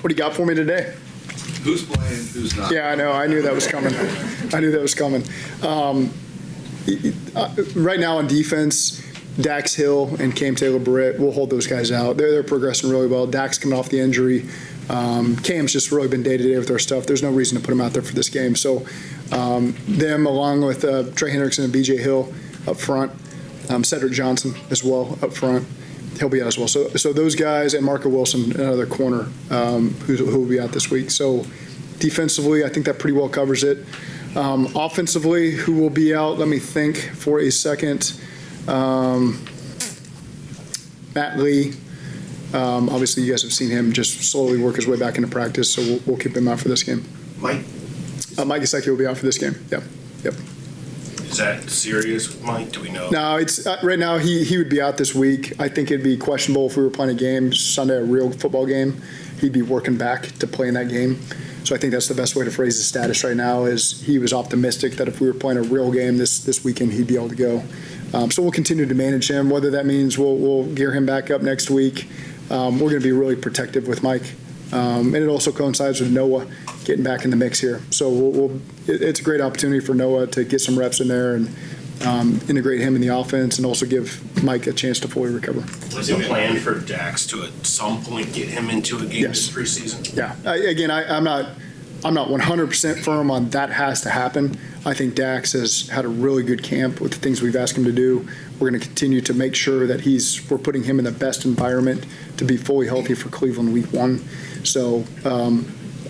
What do you got for me today? Who's playing, who's not? Yeah, I know. I knew that was coming. Right now on defense, Dax Hill and Cam Taylor-Britt, we'll hold those guys out. They're progressing really well. Dax coming off the injury. Cam's just really been day-to-day with our stuff. There's no reason to put him out there for this game. So them, along with Trey Hendrickson and B.J. Hill up front, Cedric Johnson as well up front. He'll be out as well. So those guys and Marco Wilson, another corner, who will be out this week. So defensively, I think that pretty well covers it. Offensively, who will be out? Let me think for a second. Matt Lee. Obviously, you guys have seen him just slowly work his way back into practice, so we'll keep him out for this game. Mike? Mike Gesicki will be out for this game. Yep. Is that serious with Mike? Do we know? No, it's right now he would be out this week. I think it'd be questionable if we were playing a game Sunday, a real football game. He'd be working back to play in that game. So I think that's the best way to phrase his status right now is he was optimistic that if we were playing a real game this weekend, he'd be able to go. So we'll continue to manage him. Whether that means we'll gear him back up next week. We're going to be really protective with Mike. And it also coincides with Noah getting back in the mix here. So it's a great opportunity for Noah to get some reps in there and integrate him in the offense and also give Mike a chance to fully recover. Was it planned for Dax to at some point get him into a game Yes. this preseason? Yeah. I'm not 100% firm on that has to happen. I think Dax has had a really good camp with the things we've asked him to do. We're going to continue to make sure that we're putting him in the best environment to be fully healthy for Cleveland week 1. So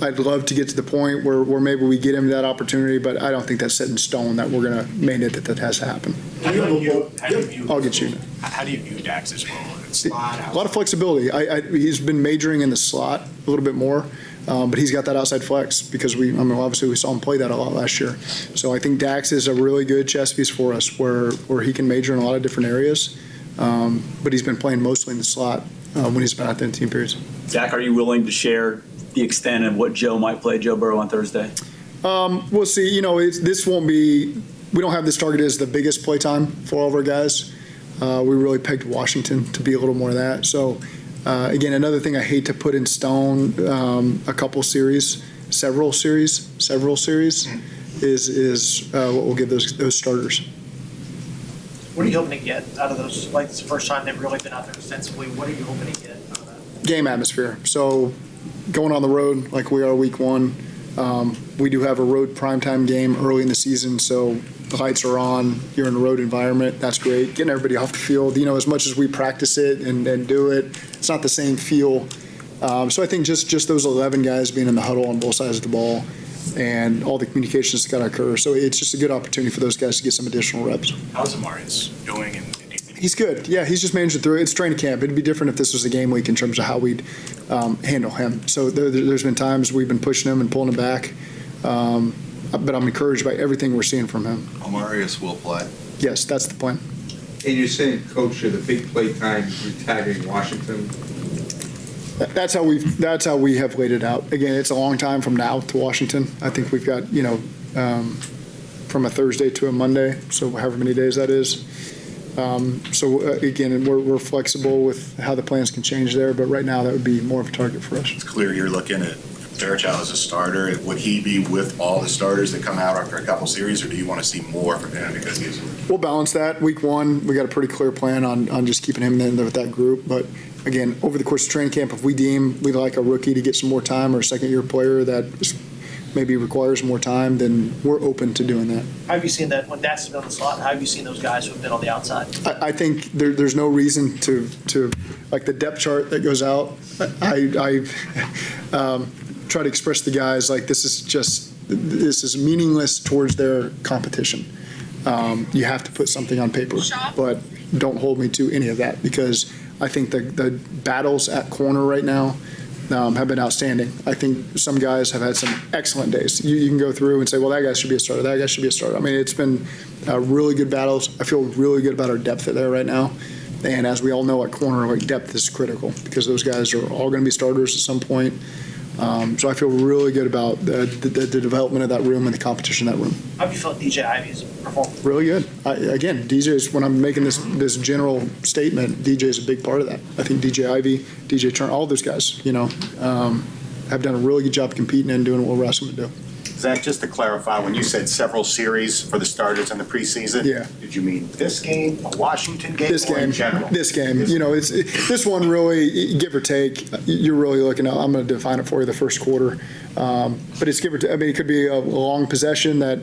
I'd love to get to the point where maybe we get him that opportunity, but I don't think that's set in stone that we're going to mandate that has to happen. I'll get you. How do you view Dax's role in slot? A lot of flexibility. He's been majoring in the slot a little bit more, but he's got that outside flex because obviously we saw him play that a lot last year. So I think Dax is a really good chess piece for us where he can major in a lot of different areas, but he's been playing mostly in the slot when he's been out there in team periods. Zach, are you willing to share the extent of what Joe Burrow on Thursday? We'll see. This won't be. We don't have this targeted as the biggest play time for all of our guys. We really pegged Washington to be a little more of that. So, again, another thing I hate to put in stone, several series is what we'll give those starters. What are you hoping to get out of those? Like, it's the first time they've really been out there extensively. What are you hoping to get out of that? Game atmosphere. So, going on the road like we are week 1, we do have a road primetime game early in the season, so the lights are on. You're in a road environment. That's great. Getting everybody off the field. As much as we practice it and do it, it's not the same feel. So I think just those 11 guys being in the huddle on both sides of the ball and all the communications that got to occur. So it's just a good opportunity for those guys to get some additional reps. How's Amarius doing? He's good. Yeah, he's just managing through it. It's training camp. It'd be different if this was a game week in terms of how we'd handle him. So there's been times we've been pushing him and pulling him back. But I'm encouraged by everything we're seeing from him. Amarius will play. Yes, that's the plan. And you're saying, Coach, the big play time, you're tagging Washington? That's how we have laid it out. Again, it's a long time from now to Washington. I think we've got, from a Thursday to a Monday, so however many days that is. Again, we're flexible with how the plans can change there, but right now that would be more of a target for us. It's clear you're looking at Fairchild as a starter. Would he be with all the starters that come out after a couple series, or do you want to see more from him because he's? We'll balance that. Week 1, we got a pretty clear plan on just keeping him in there with that group. But again, over the course of training camp, if we deem we'd like a rookie to get some more time or a second-year player that maybe requires more time, then we're open to doing that. How have you seen that when Dax has been on the slot? How have you seen those guys who have been on the outside? I think there's no reason to like the depth chart that goes out. I try to express to the guys like this is meaningless towards their competition. You have to put something on paper, but don't hold me to any of that because I think the battles at corner right now have been outstanding. I think some guys have had some excellent days. You can go through and say, well, that guy should be a starter. That guy should be a starter. I mean, it's been really good battles. I feel really good about our depth there right now. And as we all know at corner, like depth is critical because those guys are all going to be starters at some point. So I feel really good about the development of that room and the competition in that room. How have you felt DJ Ivy's performance? Really good. Again, DJ's, when I'm making this general statement, DJ's a big part of that. I think DJ Ivy, DJ Turner, all those guys, have done a really good job competing and doing what we're asking them to do. Zach, just to clarify, when you said several series for the starters in the preseason, Yeah. did you mean this game, a Washington game, This or in game, general? this game, this one really, give or take, you're really looking at, I'm going to define it for you, the first quarter. But it's give or take, I mean, it could be a long possession that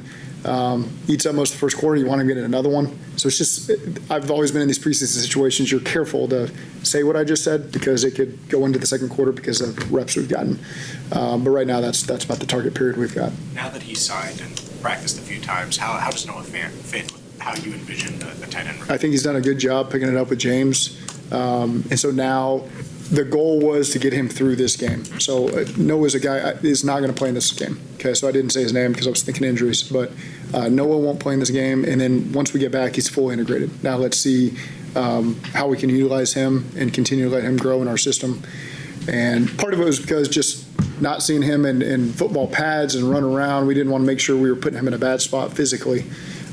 eats up most of the first quarter, you want to get in another one. So it's just, I've always been in these preseason situations, you're careful to say what I just said because it could go into the second quarter because of reps we've gotten. But right now, that's about the target period we've got. Now that he's signed and practiced a few times, how does Noah fit with how you envision the tight end? I think he's done a good job picking it up with James. And so now the goal was to get him through this game. So Noah's a guy is not going to play in this game. Okay, so I didn't say his name because I was thinking injuries. But Noah won't play in this game. And then once we get back, he's fully integrated. Now let's see how we can utilize him and continue to let him grow in our system. And part of it was because just not seeing him in football pads and run around, we didn't want to make sure we were putting him in a bad spot physically.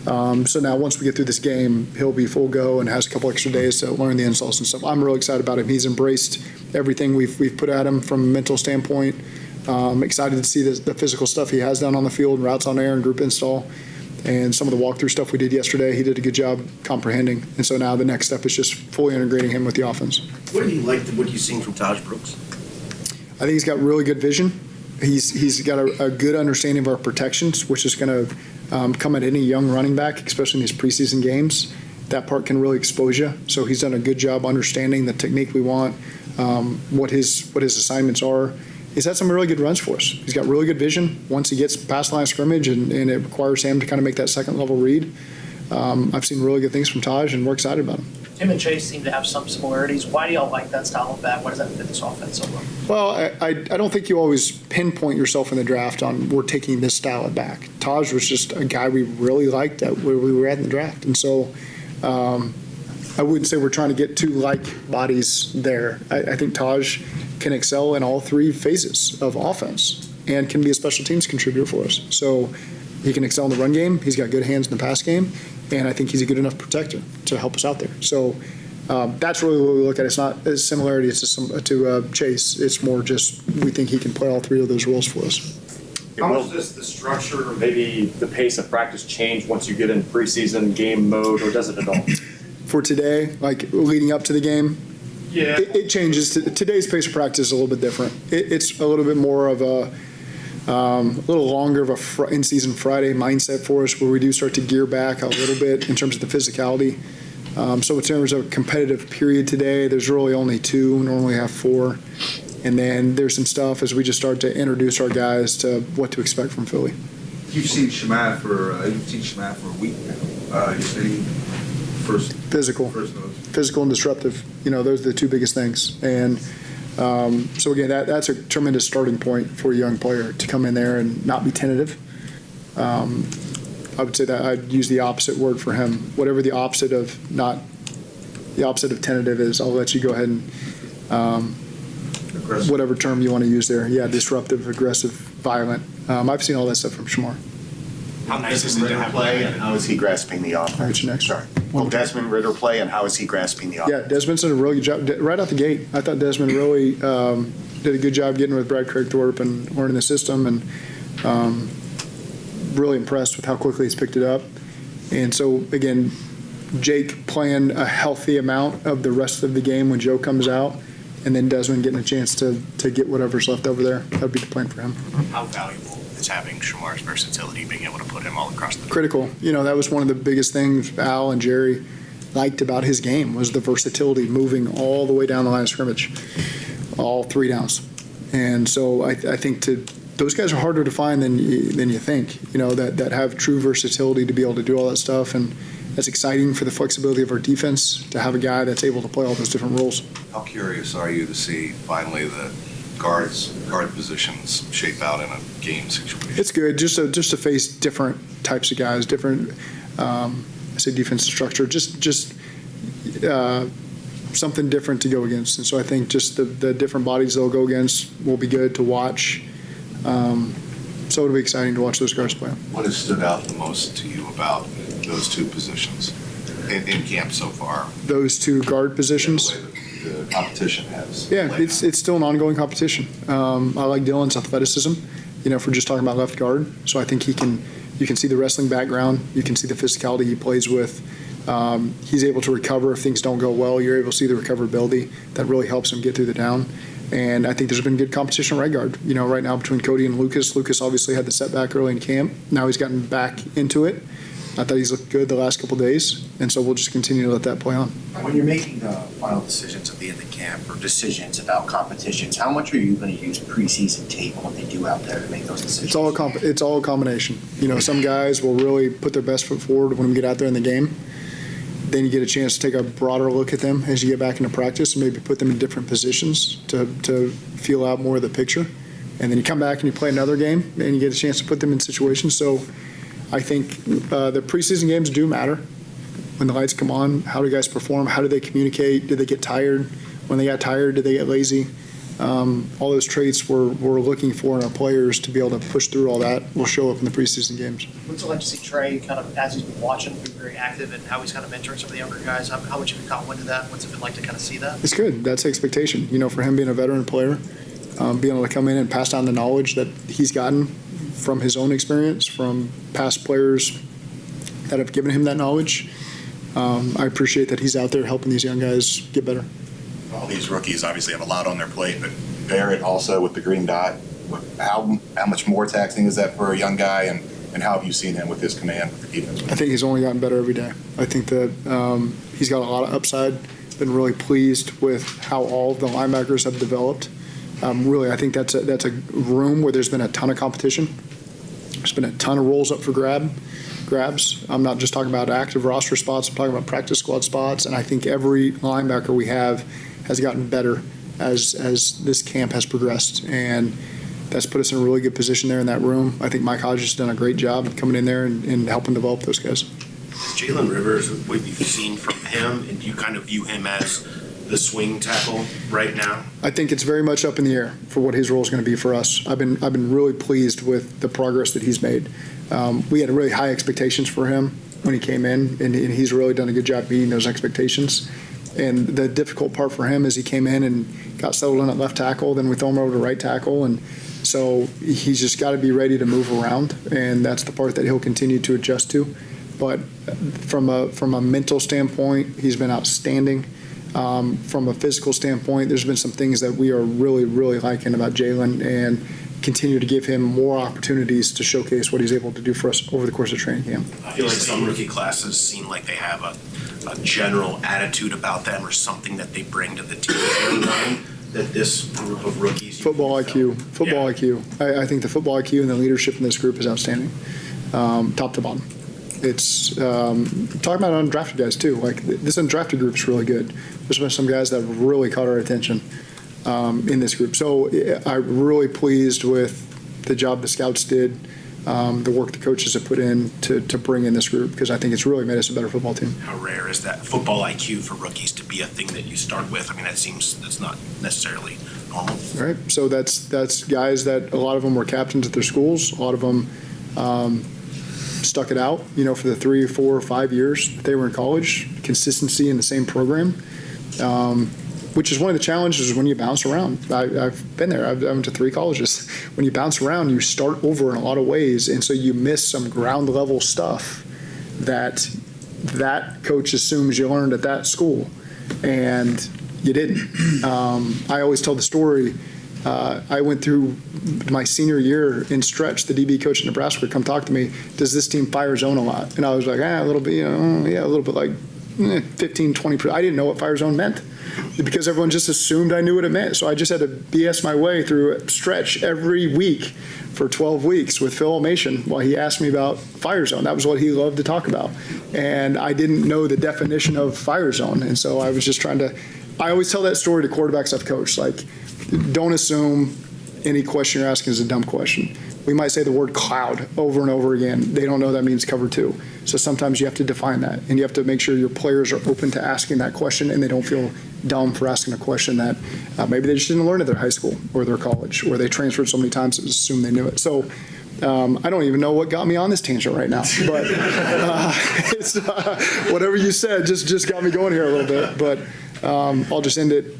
So now once we get through this game, he'll be full go and has a couple extra days to learn the installs and stuff. I'm really excited about him. He's embraced everything we've put at him from a mental standpoint. Excited to see the physical stuff he has done on the field, routes on air and group install. And some of the walkthrough stuff we did yesterday, he did a good job comprehending. And so now the next step is just fully integrating him with the offense. What do you like, what you've seen from Taj Brooks? I think he's got really good vision. He's got a good understanding of our protections, which is going to come at any young running back, especially in these preseason games. That part can really expose you. So he's done a good job understanding the technique we want, what his assignments are. He's had some really good runs for us. He's got really good vision once he gets past the line of scrimmage, and it requires him to kind of make that second level read. I've seen really good things from Taj, and we're excited about him. Him and Chase seem to have some similarities. Why do y'all like that style of bat? Why does that fit this offense so well? Well, I don't think you always pinpoint yourself in the draft on we're taking this style of back. Taj was just a guy we really liked at where we were at in the draft. And so I wouldn't say we're trying to get two like bodies there. I think Taj can excel in all three phases of offense and can be a special teams contributor for us. So he can excel in the run game. He's got good hands in the pass game. And I think he's a good enough protector to help us out there. So that's really what we look at. It's not a similarity to Chase. It's more just we think he can play all three of those roles for us. How much does the structure or maybe the pace of practice change once you get in preseason game mode, or does it at all? For today, like leading up to the game, Yeah. it changes. Today's pace of practice is a little bit different. It's a little bit more of a little longer of a in-season Friday mindset for us, where we do start to gear back a little bit in terms of the physicality. So in terms of a competitive period today, there's really only two. We normally have four. And then there's some stuff as we just start to introduce our guys to what to expect from Philly. You've seen Shemai for a week now. You said he first Physical and disruptive. Those are the two biggest things. And so again, that's a tremendous starting point for a young player to come in there and not be tentative. I would say that I'd use the opposite word for him. Whatever the opposite of tentative is, I'll let you go ahead and whatever term you want to use there. Yeah, disruptive, aggressive, violent. I've seen all that stuff from Shamar. How nice is it to have play, and how is he grasping the offense? All right, you next. Sorry. Will Desmond Ridder play, and how is he grasping the offense? Yeah, Desmond's done a really good job. Right out the gate, I thought Desmond really did a good job getting with Brad Craigthorpe and learning the system, and really impressed with how quickly he's picked it up. And so, again, Jake playing a healthy amount of the rest of the game when Joe comes out, and then Desmond getting a chance to get whatever's left over there. That would be the plan for him. How valuable is having Shamar's versatility, being able to put him all across the field? Critical. That was one of the biggest things Al and Jerry liked about his game was the versatility, moving all the way down the line of scrimmage, all three downs. And so I think those guys are harder to find than you think, that have true versatility to be able to do all that stuff. And that's exciting for the flexibility of our defense to have a guy that's able to play all those different roles. How curious are you to see finally the guard positions shape out in a game situation? It's good just to face different types of guys, different, I say defensive structure, just something different to go against. And so I think just the different bodies they'll go against will be good to watch. So it'll be exciting to watch those guys play. What has stood out the most to you about those two positions in camp so far? Those two guard positions. the competition has. Yeah, played out. it's still an ongoing competition. I like Dylan's athleticism, if we're just talking about left guard. So I think you can see the wrestling background. You can see the physicality he plays with. He's able to recover if things don't go well. You're able to see the recoverability that really helps him get through the down. And I think there's been good competition on right guard. Right now between Cody and Lucas. Lucas obviously had the setback early in camp. Now he's gotten back into it. I thought he's looked good the last couple of days, and so we'll just continue to let that play on. When you're making final decisions at the end of camp or decisions about competitions, how much are you going to use preseason tape on what they do out there to make those decisions? It's all a combination. Some guys will really put their best foot forward when we get out there in the game. Then you get a chance to take a broader look at them as you get back into practice and maybe put them in different positions to feel out more of the picture. And then you come back and you play another game and you get a chance to put them in situations. So I think the preseason games do matter. When the lights come on, how do guys perform? How do they communicate? Do they get tired? When they got tired, did they get lazy? All those traits we're looking for in our players to be able to push through all that will show up in the preseason games. What's it like to see Trey kind of, as he's been watching, be very active and how he's kind of mentoring some of the younger guys? How much have you caught wind of that? What's it been like to kind of see that? It's good. That's the expectation. For him being a veteran player, being able to come in and pass down the knowledge that he's gotten from his own experience, from past players that have given him that knowledge. I appreciate that he's out there helping these young guys get better. All these rookies obviously have a lot on their plate, but Barrett also with the green dot, how much more taxing is that for a young guy, and how have you seen him with his command with the defense? I think he's only gotten better every day. I think that he's got a lot of upside. Been really pleased with how all of the linebackers have developed. Really, I think that's a room where there's been a ton of competition. There's been a ton of roles up for grabs. I'm not just talking about active roster spots. I'm talking about practice squad spots. And I think every linebacker we have has gotten better as this camp has progressed. And that's put us in a really good position there in that room. I think Mike Hodges has done a great job coming in there and helping develop those guys. Jalen Rivers, what you've seen from him, and do you kind of view him as the swing tackle right now? I think it's very much up in the air for what his role is going to be for us. I've been really pleased with the progress that he's made. We had really high expectations for him when he came in, and he's really done a good job meeting those expectations. And the difficult part for him is he came in and got settled in at left tackle, then we throw him over to right tackle, and so he's just got to be ready to move around, and that's the part that he'll continue to adjust to. But from a mental standpoint, he's been outstanding. From a physical standpoint, there's been some things that we are really, really liking about Jalen and continue to give him more opportunities to showcase what he's able to do for us over the course of training camp. I feel like some rookie classes seem like they have a general attitude about them or something that they bring to the team. That this group of rookies... Football IQ. I think the football IQ and the leadership in this group is outstanding, top to bottom. It's talking about undrafted guys too. Like this undrafted group is really good. There's been some guys that have really caught our attention in this group. So I'm really pleased with the job the scouts did, the work the coaches have put in to bring in this group, because I think it's really made us a better football team. How rare is that football IQ for rookies to be a thing that you start with? I mean, that's not necessarily normal. Right. So that's guys that a lot of them were captains at their schools. A lot of them stuck it out, for the 3, 4, 5 years that they were in college. Consistency in the same program, which is one of the challenges when you bounce around. I've been there. I went to 3 colleges. When you bounce around, you start over in a lot of ways, and so you miss some ground level stuff that coach assumes you learned at that school, and you didn't. I always tell the story. I went through my senior year in stretch. The DB coach in Nebraska would come talk to me. Does this team fire zone a lot? And I was like, a little bit, yeah, a little bit, like 15, 20%. I didn't know what fire zone meant because everyone just assumed I knew what it meant. So I just had to BS my way through a stretch every week for 12 weeks with Phil Almation while he asked me about fire zone. That was what he loved to talk about. And I didn't know the definition of fire zone. And so I was just I always tell that story to quarterbacks I've coached, like, don't assume any question you're asking is a dumb question. We might say the word cloud over and over again. They don't know that means cover 2. So sometimes you have to define that, and you have to make sure your players are open to asking that question and they don't feel dumb for asking a question that maybe they just didn't learn at their high school or their college, or they transferred so many times it was assumed they knew it. So I don't even know what got me on this tangent right now, but it's, whatever you said just got me going here a little bit. But I'll just end it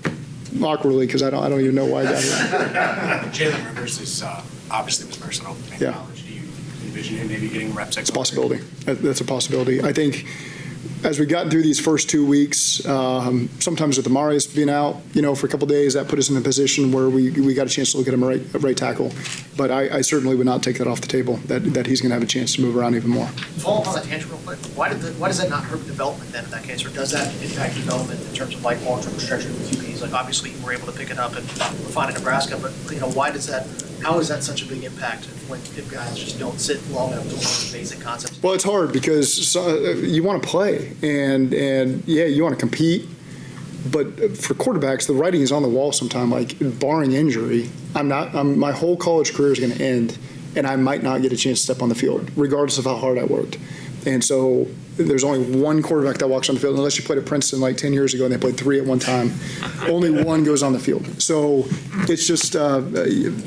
awkwardly because I don't even know why I got here. Jalen Rivers is obviously was versatile in Yeah. college. Do you envision him maybe getting reps at It's a possibility. That's a possibility. I think as we got through these first 2 weeks, sometimes with Amarius being out, for a couple of days, that put us in a position where we got a chance to look at him at right tackle. But I certainly would not take that off the table, that he's going to have a chance to move around even more. Follow up on that tangent real quick. Why does that not hurt development then in that case, or does that impact development in terms of like long-term trajectory with QBs? Like obviously you were able to pick it up and refine in Nebraska, but why does that? How is that such a big impact if guys just don't sit long enough to learn basic concepts? Well, it's hard because you want to play and yeah, you want to compete. But for quarterbacks, the writing is on the wall sometime. Like barring injury, my whole college career is going to end, and I might not get a chance to step on the field, regardless of how hard I worked. And so there's only one quarterback that walks on the field, unless you played at Princeton like 10 years ago and they played 3 at one time. Only one goes on the field. So it's just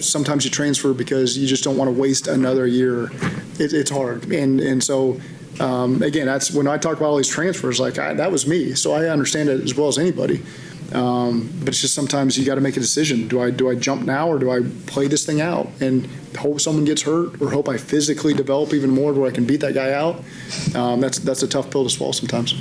sometimes you transfer because you just don't want to waste another year. It's hard. And so, again, that's when I talk about all these transfers, like that was me. So I understand it as well as anybody. But it's just sometimes you got to make a decision. Do I jump now or do I play this thing out and hope someone gets hurt or hope I physically develop even more where I can beat that guy out? That's a tough pill to swallow sometimes.